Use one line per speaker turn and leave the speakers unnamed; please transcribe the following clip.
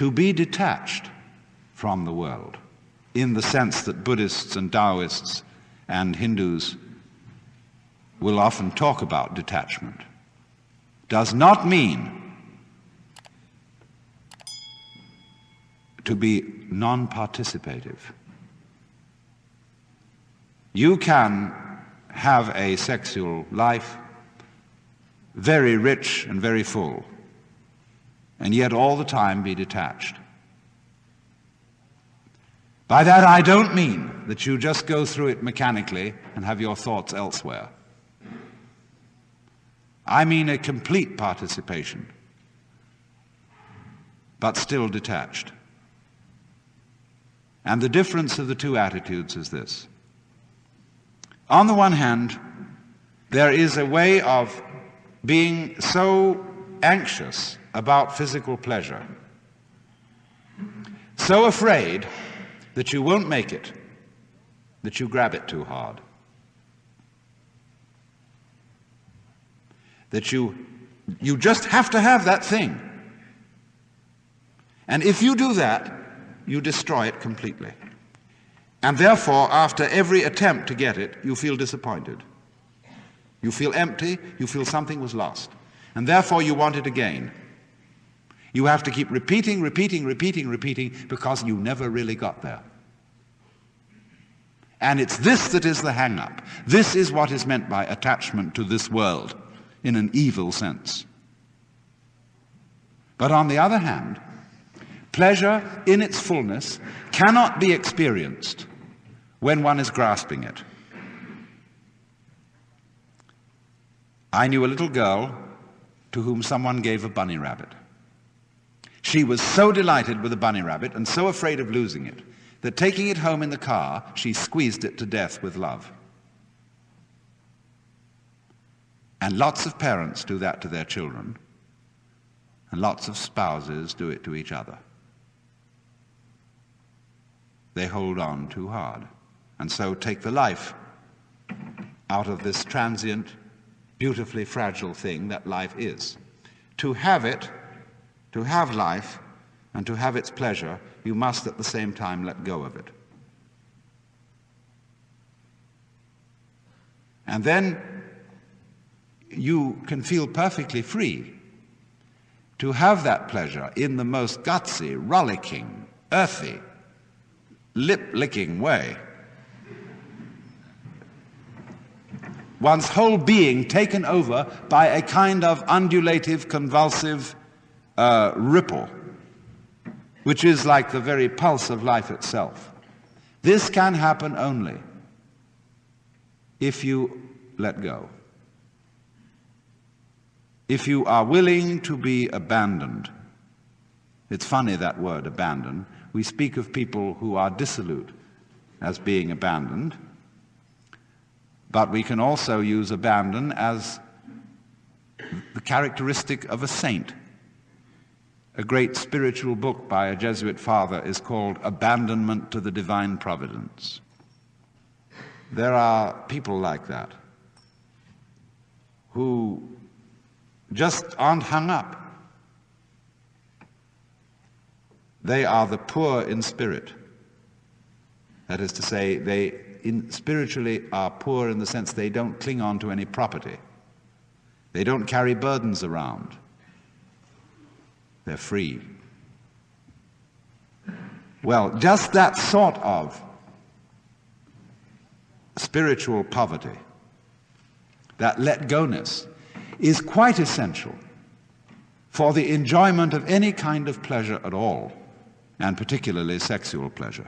to be detached from the world, in the sense that Buddhists and Taoists and Hindus will often talk about detachment, does not mean to be non-participative. You can have a sexual life very rich and very full, and yet all the time be detached. By that I don't mean that you just go through it mechanically and have your thoughts elsewhere. I mean a complete participation, but still detached. And the difference of the two attitudes is this. On the one hand, there is a way of being so anxious about physical pleasure, so afraid that you won't make it, that you grab it too hard, that you just have to have that thing. And if you do that, you destroy it completely. And therefore, after every attempt to get it, you feel disappointed. You feel empty, you feel something was lost. And therefore you want it again. You have to keep repeating, because you never really got there. And it's this that is the hang-up. This is what is meant by attachment to this world, in an evil sense. But on the other hand, pleasure in its fullness cannot be experienced when one is grasping it. I knew a little girl to whom someone gave a bunny rabbit. She was so delighted with the bunny rabbit and so afraid of losing it that taking it home in the car, she squeezed it to death with love. And lots of parents do that to their children, and lots of spouses do it to each other. They hold on too hard, and so take the life out of this transient, beautifully fragile thing that life is. To have it, to have life, and to have its pleasure, you must at the same time let go of it. And then you can feel perfectly free to have that pleasure in the most gutsy, rollicking, earthy, lip-licking way. One's whole being taken over by a kind of undulative, convulsive ripple, which is like the very pulse of life itself. This can happen only if you let go. If you are willing to be abandoned. It's funny, that word, abandon. We speak of people who are dissolute as being abandoned, but we can also use abandon as the characteristic of a saint. A great spiritual book by a Jesuit father is called Abandonment to the Divine Providence. There are people like that who just aren't hung up. They are the poor in spirit. That is to say, they spiritually are poor in the sense they don't cling on to any property. They don't carry burdens around. They're free. Well, just that sort of spiritual poverty, that let-go-ness, is quite essential for the enjoyment of any kind of pleasure at all, and particularly sexual pleasure.